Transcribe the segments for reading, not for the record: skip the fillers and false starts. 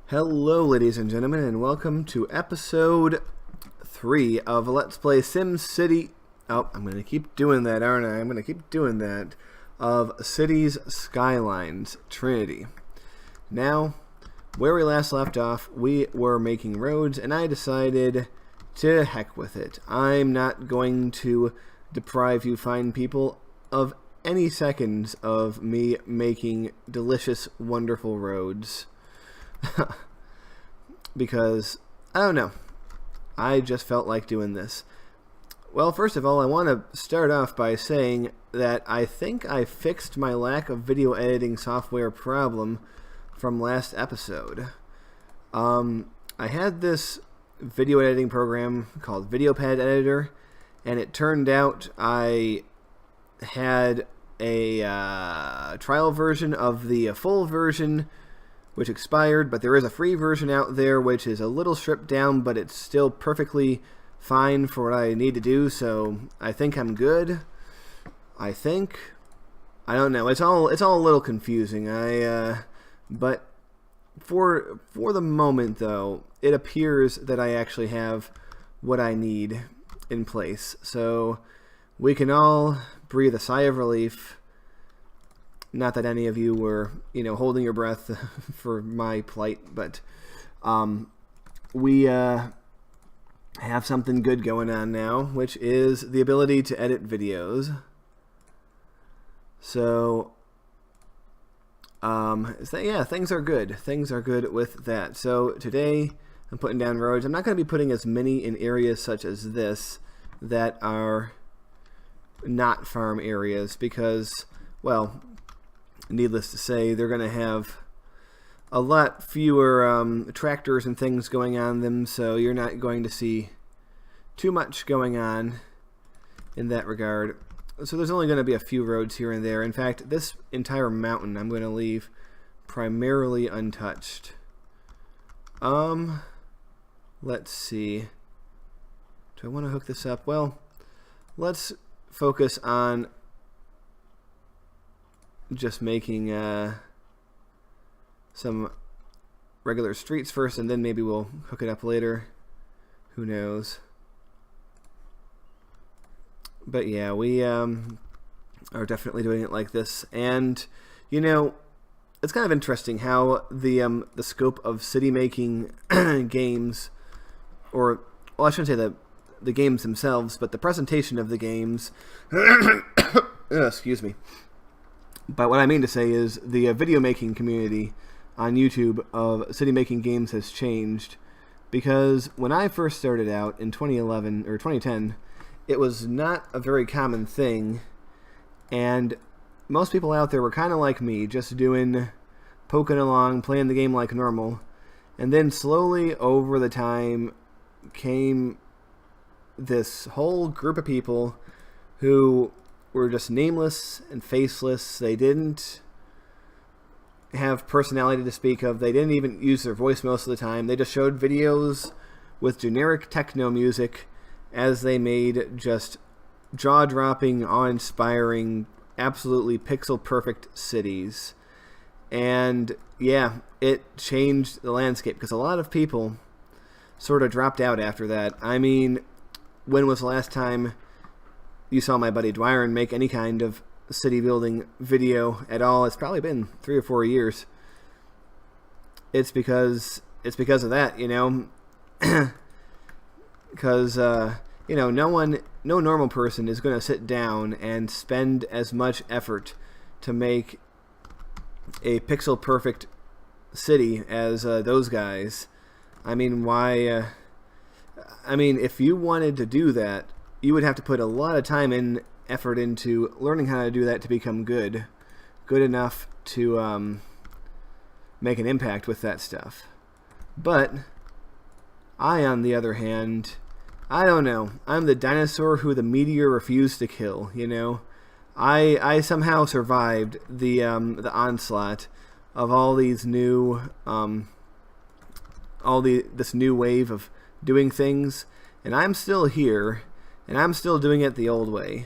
Hello, ladies and gentlemen, and welcome to episode 3 of Let's Play SimCity. Oh, I'm going to keep doing that, aren't I? I'm going to keep doing that. Of Cities Skylines, Trinity. Now, where we last left off, we were making roads, and I decided to heck with it. I'm not going to deprive you fine people of any seconds of me making delicious, wonderful roads. Because, I don't know, I just felt like doing this. Well, first of all, I want to start off by saying that I think I fixed my lack of video editing software problem from last episode. I had this video editing program called VideoPad Editor, and it turned out I had a trial version of the full version, which expired, but there is a free version out there which is a little stripped down, but it's still perfectly fine for what I need to do, so I think I'm good. I don't know. It's all a little confusing. But for the moment though, it appears that I actually have what I need in place. So we can all breathe a sigh of relief. Not that any of you were, holding your breath for my plight, but we have something good going on now, which is the ability to edit videos. So, things are good. Things are good with that. So today, I'm putting down roads. I'm not going to be putting as many in areas such as this that are not farm areas because, well, needless to say, they're going to have a lot fewer tractors and things going on them, so you're not going to see too much going on in that regard. So there's only going to be a few roads here and there. In fact, this entire mountain I'm going to leave primarily untouched. Let's see. Do I want to hook this up? Well, let's focus on just making some regular streets first, and then maybe we'll hook it up later. Who knows? But yeah, we are definitely doing it like this, and it's kind of interesting how the scope of city making games, or well, I shouldn't say the games themselves, but the presentation of the games. Excuse me. But what I mean to say is the video making community on YouTube of city making games has changed, because when I first started out in 2011 or 2010, it was not a very common thing, and most people out there were kind of like me, just poking along, playing the game like normal, and then slowly over the time came this whole group of people who were just nameless and faceless. They didn't have personality to speak of. They didn't even use their voice most of the time. They just showed videos with generic techno music as they made just jaw-dropping, awe-inspiring, absolutely pixel-perfect cities. And yeah, it changed the landscape because a lot of people sort of dropped out after that. I mean, when was the last time you saw my buddy Dwyron make any kind of city building video at all? It's probably been 3 or 4 years. It's because of that, because no normal person is going to sit down and spend as much effort to make a pixel perfect city as those guys. I mean, why? If you wanted to do that, you would have to put a lot of time and effort into learning how to do that to become good enough to make an impact with that stuff. But I, on the other hand, I don't know. I'm the dinosaur who the meteor refused to kill. I somehow survived the onslaught of all these new this new wave of doing things, and I'm still here. And I'm still doing it the old way.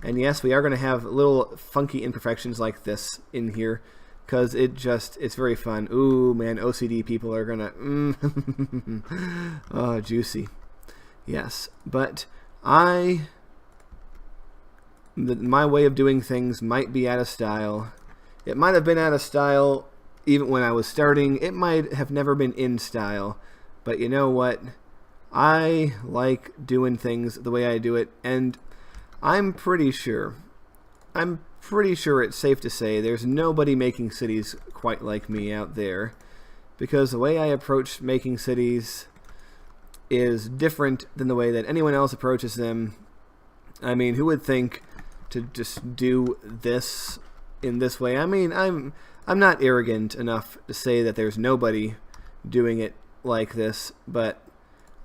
And yes, we are going to have little funky imperfections like this in here. because it's very fun. Ooh, man, OCD people are gonna, oh, juicy. Yes, but my way of doing things might be out of style. It might have been out of style even when I was starting. It might have never been in style, but you know what? I like doing things the way I do it, and I'm pretty sure it's safe to say there's nobody making cities quite like me out there, because the way I approach making cities is different than the way that anyone else approaches them. I mean, who would think to just do this in this way? I mean, I'm not arrogant enough to say that there's nobody doing it like this, but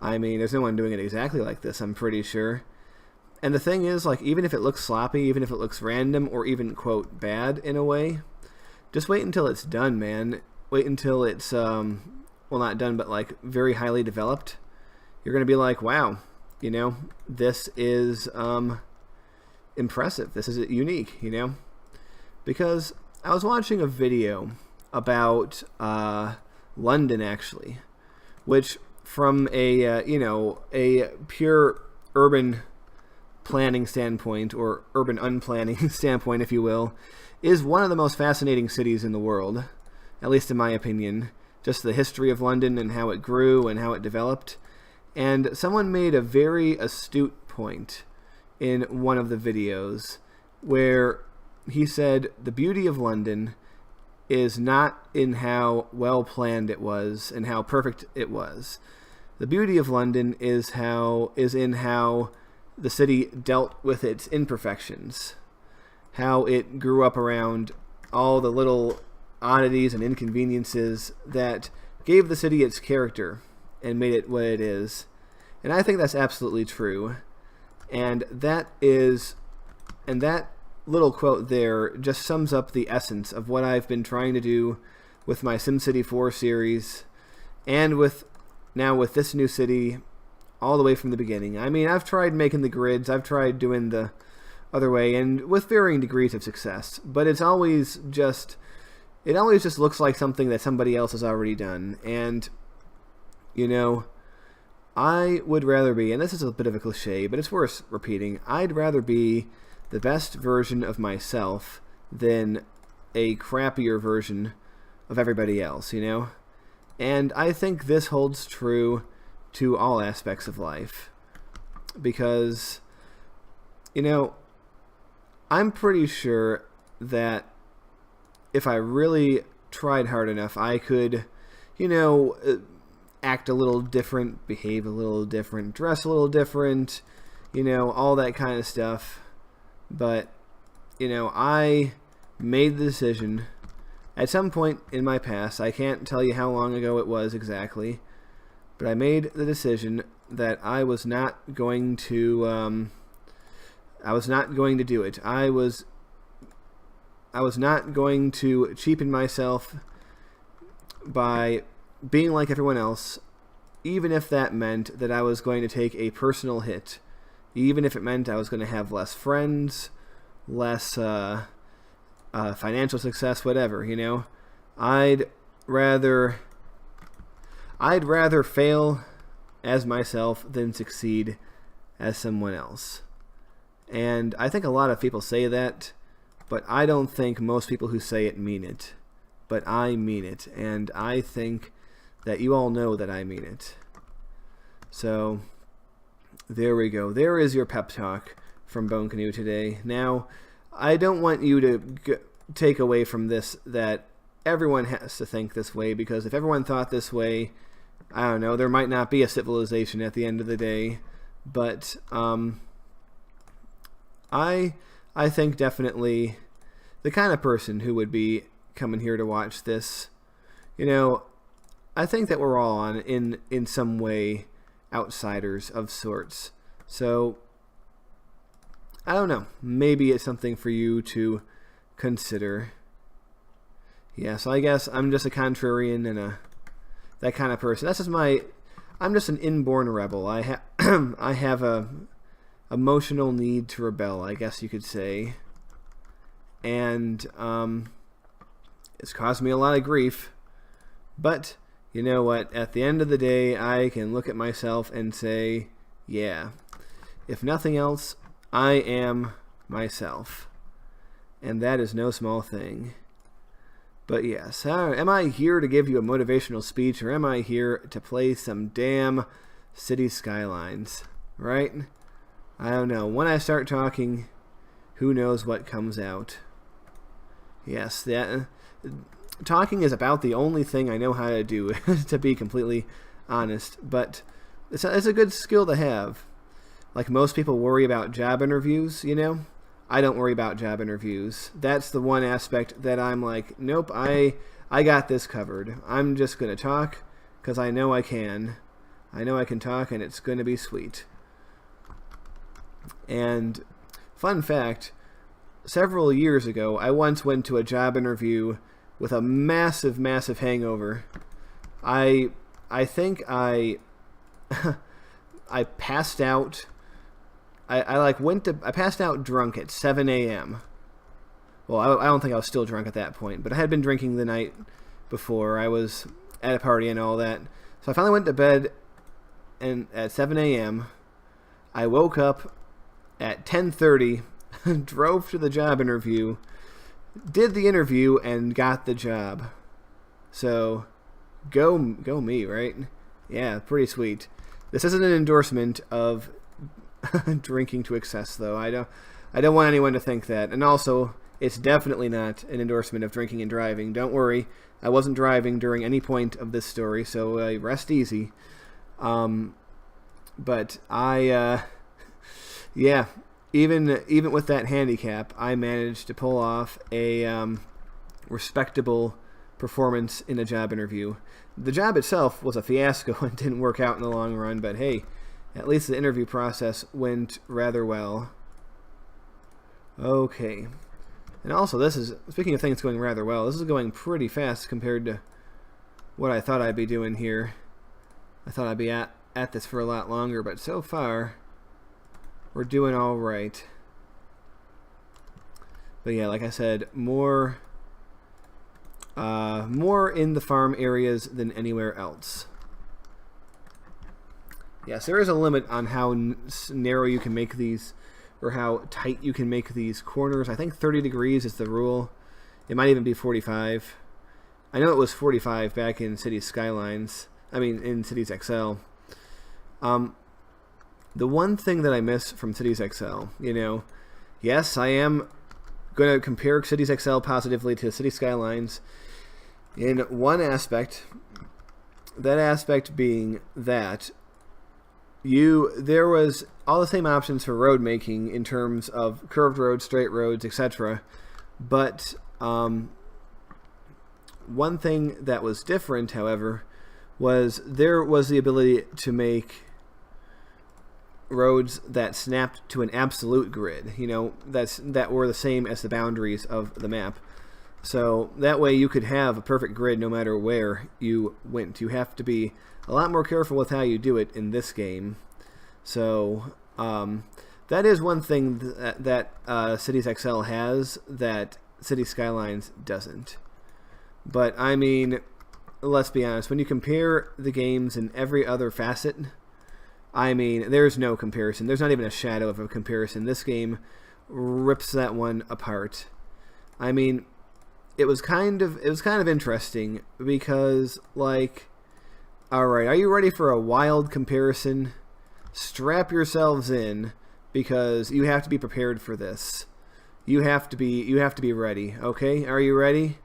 I mean, there's no one doing it exactly like this, I'm pretty sure. And the thing is, like, even if it looks sloppy, even if it looks random, or even, quote, bad in a way, just wait until it's done, man. Wait until it's, well, not done, but, like, very highly developed. You're going to be like, wow, you know, this is impressive. This is unique, you know? Because I was watching a video about London, actually, which from a, you know, a pure urban planning standpoint, or urban unplanning standpoint, if you will, is one of the most fascinating cities in the world, at least in my opinion. Just the history of London and how it grew and how it developed. And someone made a very astute point in one of the videos where he said the beauty of London is not in how well planned it was and how perfect it was. The beauty of London is in how the city dealt with its imperfections, how it grew up around all the little oddities and inconveniences that gave the city its character and made it what it is. And I think that's absolutely true. And that little quote there just sums up the essence of what I've been trying to do with my SimCity 4 series, and with this new city, all the way from the beginning. I mean, I've tried making the grids, I've tried doing the other way, and with varying degrees of success, but it always just looks like something that somebody else has already done. And, you know, I would rather be, and this is a bit of a cliche, but it's worth repeating, I'd rather be the best version of myself than a crappier version of everybody else, you know? And I think this holds true to all aspects of life, because, you know, I'm pretty sure that if I really tried hard enough, I could, you know, act a little different, behave a little different, dress a little different, you know, all that kind of stuff. But, you know, I made the decision at some point in my past, I can't tell you how long ago it was exactly, but I made the decision that I was not going to do it. I was not going to cheapen myself by being like everyone else, even if that meant that I was going to take a personal hit, even if it meant I was going to have less friends, less financial success, whatever, you know. I'd rather fail as myself than succeed as someone else. And I think a lot of people say that, but I don't think most people who say it mean it. But I mean it, and I think that you all know that I mean it. So, there we go. There is your pep talk from Bone Canoe today. Now, I don't want you to take away from this that everyone has to think this way, because if everyone thought this way, I don't know, there might not be a civilization at the end of the day. But I think definitely the kind of person who would be coming here to watch this, you know, I think that we're all in some way outsiders of sorts. So I don't know, maybe it's something for you to consider. Yeah, so I guess I'm just a contrarian and that kind of person. That's just I'm just an inborn rebel. I have a emotional need to rebel, I guess you could say. And It's caused me a lot of grief. But you know what? At the end of the day, I can look at myself and say, yeah, if nothing else, I am myself. And that is no small thing. But yes, am I here to give you a motivational speech, or am I here to play some damn City Skylines? Right? I don't know. When I start talking, who knows what comes out. Yes, talking is about the only thing I know how to do, to be completely honest. But it's a good skill to have. Like most people worry about job interviews, you know? I don't worry about job interviews. That's the one aspect that I'm like, nope, I got this covered. I'm just going to talk because I know I can. I know I can talk, and it's going to be sweet. And fun fact, several years ago, I once went to a job interview with a massive, massive hangover. I think I passed out. I passed out drunk at 7 a.m. Well, I don't think I was still drunk at that point, but I had been drinking the night before. I was at a party and all that. So I finally went to bed at 7 a.m. I woke up at 10:30, drove to the job interview, did the interview, and got the job. So, go me, right? Yeah, pretty sweet. This isn't an endorsement of drinking to excess, though. I don't want anyone to think that. And also, it's definitely not an endorsement of drinking and driving. Don't worry, I wasn't driving during any point of this story, so rest easy. But yeah, even with that handicap, I managed to pull off a respectable performance in a job interview. The job itself was a fiasco and didn't work out in the long run, but hey, at least the interview process went rather well. Okay. And also, speaking of things going rather well, this is going pretty fast compared to what I thought I'd be doing here. I thought I'd be at this for a lot longer, but so far, we're doing all right. But yeah, like I said, more in the farm areas than anywhere else. Yes, there is a limit on how narrow you can make these, or how tight you can make these corners. I think 30 degrees is the rule. It might even be 45. I know it was 45 back in Cities Skylines. I mean, in Cities XL. The one thing that I miss from Cities XL, you know, yes, I am going to compare Cities XL positively to Cities Skylines in one aspect. That aspect being that there was all the same options for road making in terms of curved roads, straight roads, etc. But one thing that was different, however, was there was the ability to make roads that snapped to an absolute grid, you know, that were the same as the boundaries of the map. So that way you could have a perfect grid no matter where you went. You have to be a lot more careful with how you do it in this game. So that is one thing that Cities XL has that Cities Skylines doesn't. But I mean, let's be honest, when you compare the games in every other facet, I mean, there's no comparison. There's not even a shadow of a comparison. This game rips that one apart. I mean, it was kind of interesting because, like, all right, are you ready for a wild comparison? Strap yourselves in, because you have to be prepared for this. You have to be ready. Okay, are you ready?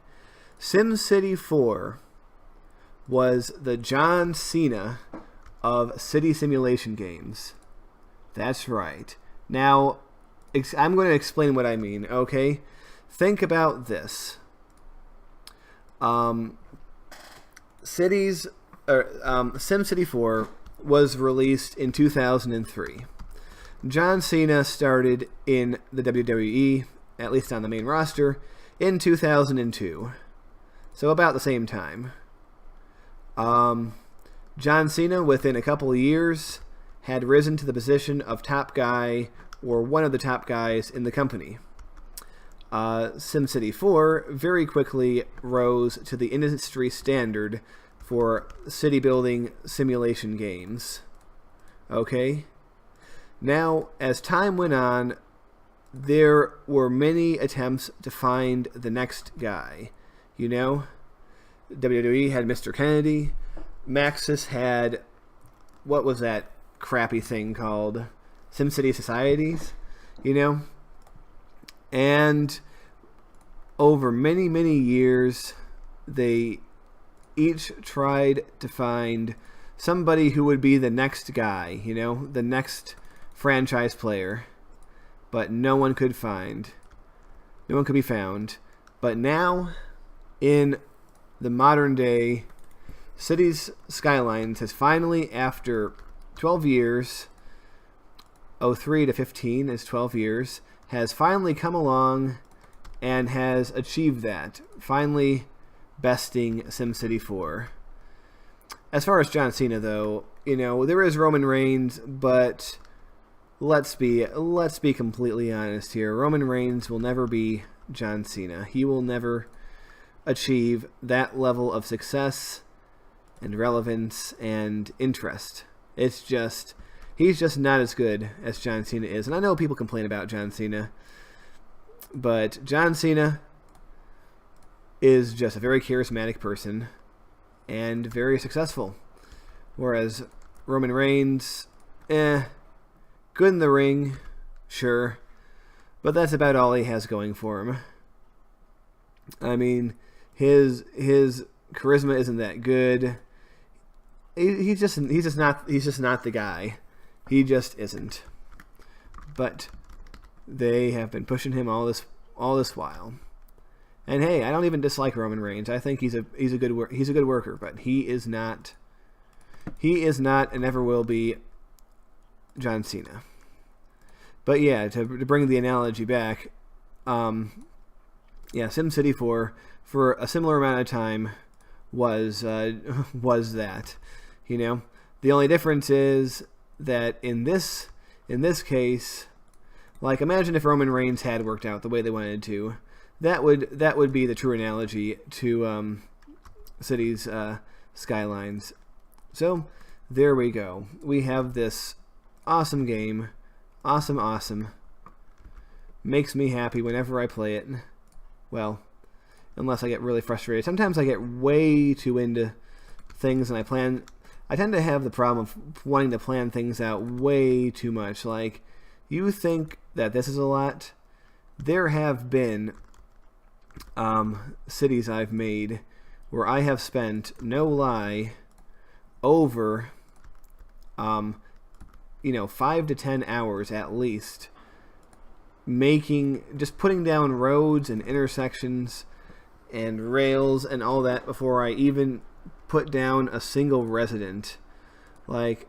SimCity 4 was the John Cena of city simulation games. That's right. Now, I'm going to explain what I mean, okay? Think about this. SimCity 4 was released in 2003. John Cena started in the WWE, at least on the main roster, in 2002. So about the same time. John Cena, within a couple of years, had risen to the position of top guy, or one of the top guys in the company. SimCity 4 very quickly rose to the industry standard for city building simulation games. Okay? Now, as time went on, there were many attempts to find the next guy. You know? WWE had Mr. Kennedy. Maxis had... what was that crappy thing called? SimCity Societies? You know? And over many, many years, they each tried to find somebody who would be the next guy, you know, the next franchise player. But no one could find. No one could be found. But now, in the modern day, Cities Skylines has finally, after 12 years, 03 to 15 is 12 years, has finally come along and has achieved that, finally besting SimCity 4. As far as John Cena, though, you know, there is Roman Reigns, but let's be completely honest here. Roman Reigns will never be John Cena. He will never achieve that level of success and relevance and interest. It's just... he's just not as good as John Cena is. And I know people complain about John Cena, but John Cena is just a very charismatic person and very successful. Whereas Roman Reigns, good in the ring, sure, but that's about all he has going for him. I mean, his charisma isn't that good. He's just not the guy. He just isn't. But they have been pushing him all this while. And hey, I don't even dislike Roman Reigns. I think he's a good worker, but he is not and never will be John Cena. But yeah, to bring the analogy back, SimCity 4 for a similar amount of time was that, you know. The only difference is that in this case, like, imagine if Roman Reigns had worked out the way they wanted to. That would be the true analogy to Cities Skylines. So there we go. We have this awesome game. Awesome. Makes me happy whenever I play it. Well, unless I get really frustrated. Sometimes I get way too into things and I tend to have the problem of wanting to plan things out way too much. Like, you think that this is a lot? There have been cities I've made where I have spent, no lie, over 5 to 10 hours at least just putting down roads and intersections and rails and all that before I even put down a single resident. Like,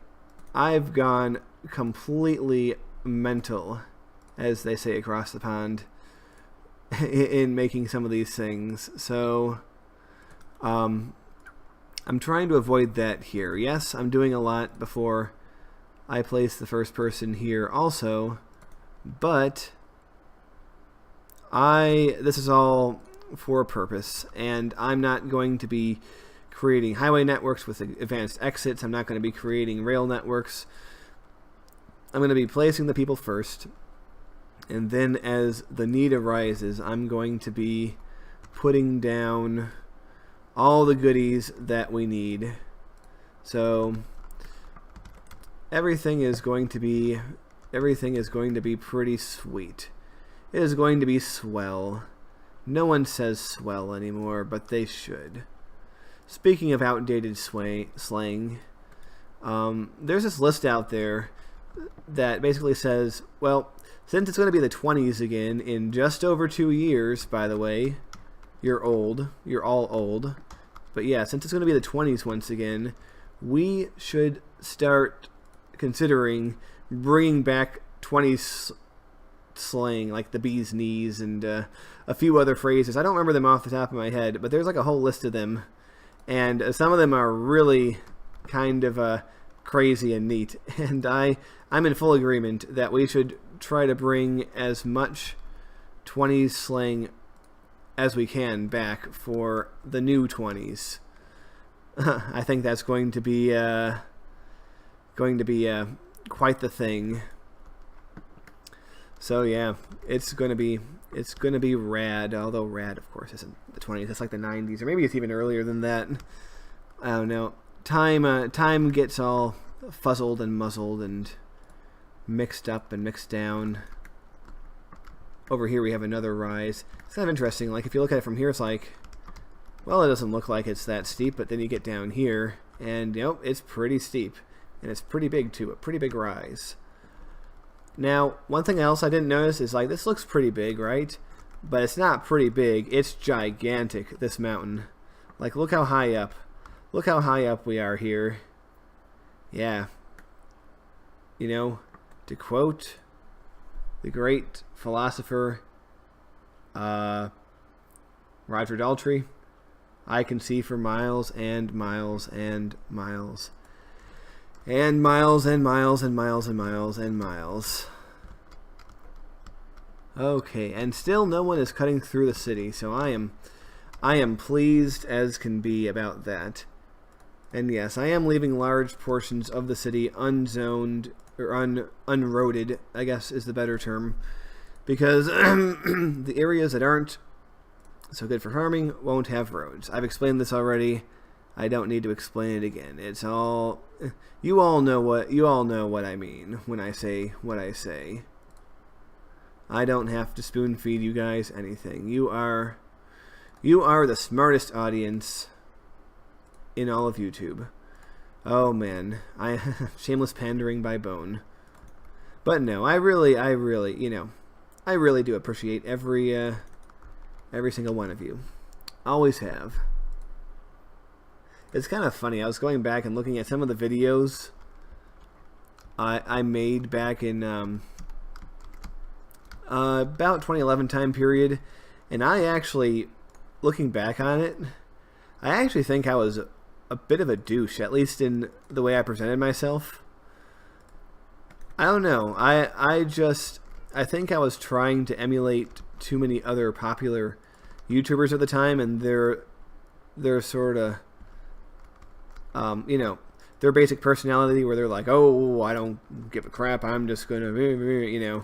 I've gone completely mental, as they say across the pond, in making some of these things. So I'm trying to avoid that here. Yes, I'm doing a lot before I place the first person here also, but this is all for a purpose, and I'm not going to be creating highway networks with advanced exits. I'm not going to be creating rail networks. I'm going to be placing the people first, and then as the need arises, I'm going to be putting down all the goodies that we need. So everything is going to be pretty sweet. It is going to be swell. No one says swell anymore, but they should. Speaking of outdated slang, there's this list out there that basically says, well, since it's going to be the 20s again in just over 2 years, by the way, you're old. You're all old. But yeah, since it's going to be the 20s once again, we should start considering bringing back 20s slang, like the bee's knees and a few other phrases. I don't remember them off the top of my head, but there's like a whole list of them. And some of them are really kind of crazy and neat. And I'm in full agreement that we should try to bring as much 20s slang as we can back for the new 20s. I think that's going to be quite the thing. So yeah, it's gonna be rad. Although rad, of course, isn't the 20s. It's like the 90s, or maybe it's even earlier than that. I don't know. Time gets all fuzzled and muzzled and mixed up and mixed down. Over here we have another rise. It's kind of interesting. Like if you look at it from here, it's like, well, it doesn't look like it's that steep, but then you get down here, and it's pretty steep, and it's pretty big too. A pretty big rise. Now, one thing else I didn't notice is like this looks pretty big, right? But it's not pretty big. It's gigantic. This mountain. Like look how high up. Look how high up we are here. Yeah. To quote the great philosopher Roger Daltrey, I can see for miles and miles and miles. And miles and miles and miles and miles and miles. Okay, and still no one is cutting through the city, so I am pleased as can be about that. And yes, I am leaving large portions of the city unzoned, or unroaded, I guess is the better term, because the areas that aren't so good for farming won't have roads. I've explained this already. I don't need to explain it again. It's all, you all know what I mean when I say what I say. I don't have to spoon feed you guys anything. You are the smartest audience in all of YouTube. Oh man, shameless pandering by Bone. But no, I really do appreciate every single one of you. Always have. It's kind of funny. I was going back and looking at some of the videos I made back in about 2011 time period, and I actually, looking back on it, I actually think I was a bit of a douche, at least in the way I presented myself. I don't know. I think I was trying to emulate too many other popular YouTubers at the time, and their sort of their basic personality, where they're like, oh, I don't give a crap, I'm just gonna,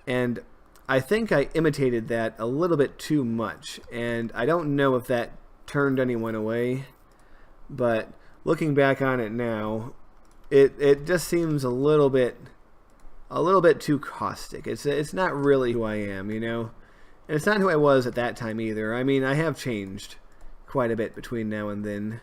and I think I imitated that a little bit too much, and I don't know if that turned anyone away, but looking back on it now, it just seems a little bit too caustic. It's not really who I am, and it's not who I was at that time either. I mean, I have changed quite a bit between now and then.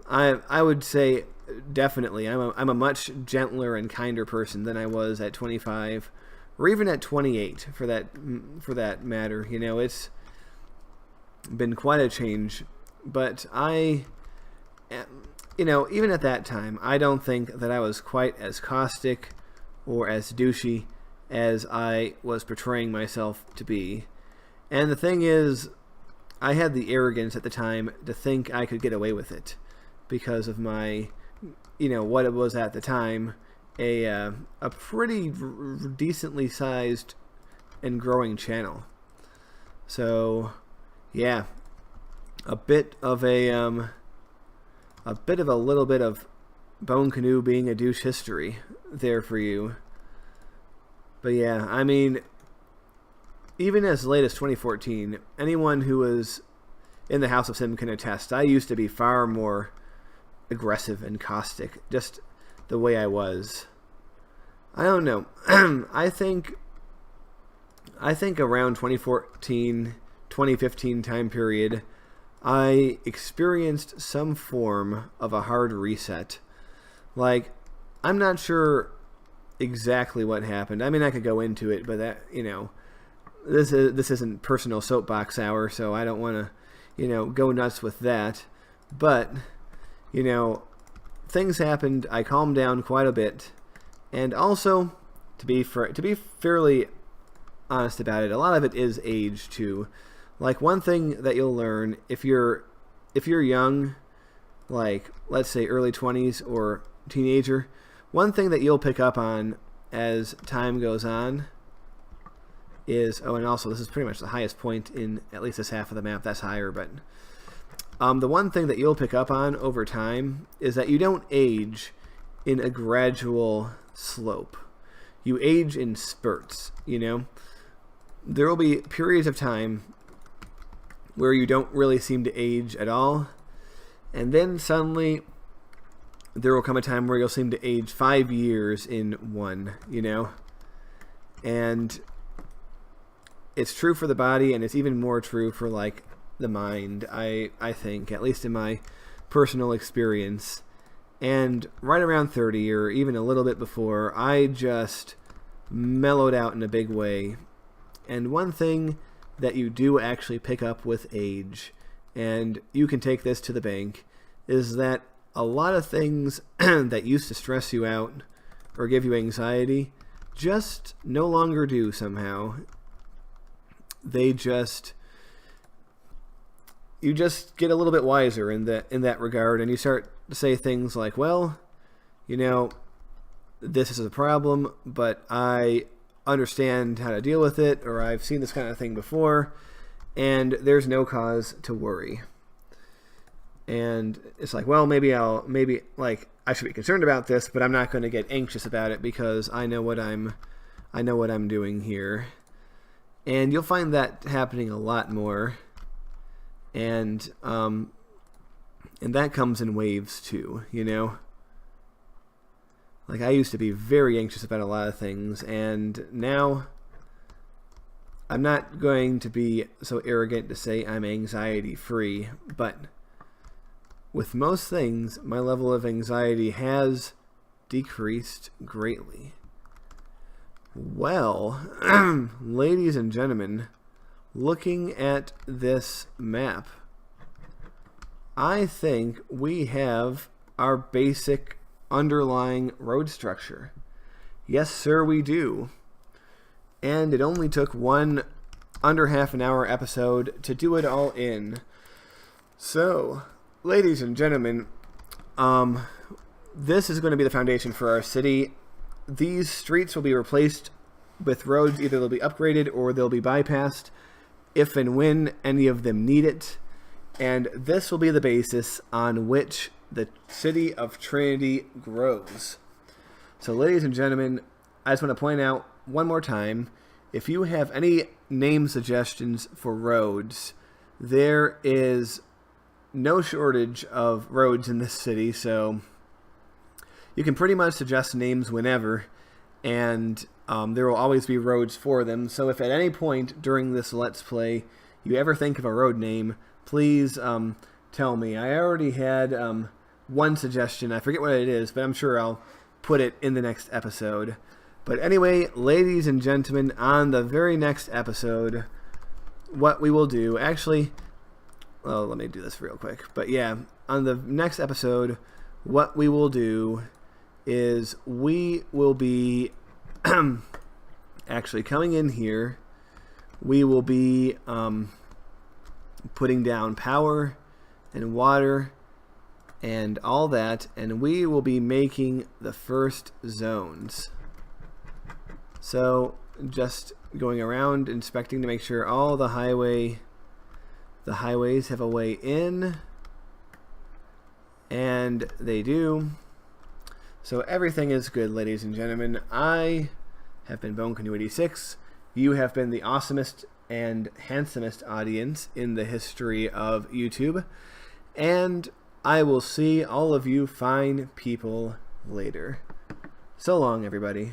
I would say definitely I'm a much gentler and kinder person than I was at 25, or even at 28 for that matter. It's been quite a change, but even at that time, I don't think that I was quite as caustic or as douchey as I was portraying myself to be. And the thing is, I had the arrogance at the time to think I could get away with it because of my, what it was at the time, a pretty decently sized and growing channel. So, yeah, a little bit of Bone Canoe being a douche history there for you. But yeah, I mean, even as late as 2014, anyone who was in the House of Sim can attest, I used to be far more aggressive and caustic, just the way I was. I don't know. I think around 2014, 2015 time period, I experienced some form of a hard reset. Like, I'm not sure exactly what happened. I mean, I could go into it, but that, this isn't personal soapbox hour, so I don't want to, go nuts with that. But, things happened. I calmed down quite a bit, and also, to be fairly honest about it, a lot of it is age too. Like, one thing that you'll learn if you're young, like let's say early 20s or teenager, one thing that you'll pick up on as time goes on is, oh, and also this is pretty much the highest point in at least this half of the map. That's higher, but the one thing that you'll pick up on over time is that you don't age in a gradual slope. You age in spurts, you know? There will be periods of time where you don't really seem to age at all, and then suddenly there will come a time where you'll seem to age 5 years in one, you know? And it's true for the body, and it's even more true for, like, the mind, I think, at least in my personal experience. And right around 30, or even a little bit before, I just mellowed out in a big way. And one thing that you do actually pick up with age, and you can take this to the bank, is that a lot of things that used to stress you out or give you anxiety just no longer do somehow. You just get a little bit wiser in that regard, and you start to say things like, well, you know, this is a problem, but I understand how to deal with it, or I've seen this kind of thing before, and there's no cause to worry. And it's like, well, maybe I should be concerned about this, but I'm not going to get anxious about it because I know what I'm doing here. And you'll find that happening a lot more. And that comes in waves too, you know? Like, I used to be very anxious about a lot of things, and now I'm not going to be so arrogant to say I'm anxiety-free, but with most things, my level of anxiety has decreased greatly. Well, ladies and gentlemen, looking at this map, I think we have our basic underlying road structure. Yes, sir, we do. And it only took one under half an hour episode to do it all in. So, ladies and gentlemen, this is going to be the foundation for our city. These streets will be replaced with roads. Either they'll be upgraded or they'll be bypassed if and when any of them need it. And this will be the basis on which the city of Trinity grows. So, ladies and gentlemen, I just want to point out one more time, if you have any name suggestions for roads, there is no shortage of roads in this city, so you can pretty much suggest names whenever, and there will always be roads for them. So if at any point during this Let's Play you ever think of a road name, please tell me. I already had one suggestion. I forget what it is, but I'm sure I'll put it in the next episode. But anyway, ladies and gentlemen, on the very next episode, what we will do, actually, well, let me do this real quick. But yeah, on the next episode, what we will do is we will be actually coming in here. We will be putting down power and water and all that, and we will be making the first zones. So just going around inspecting to make sure all the highways have a way in, and they do. So everything is good, ladies and gentlemen. I have been Bone Canoe 86. You have been the awesomest and handsomest audience in the history of YouTube, and I will see all of you fine people later. So long, everybody.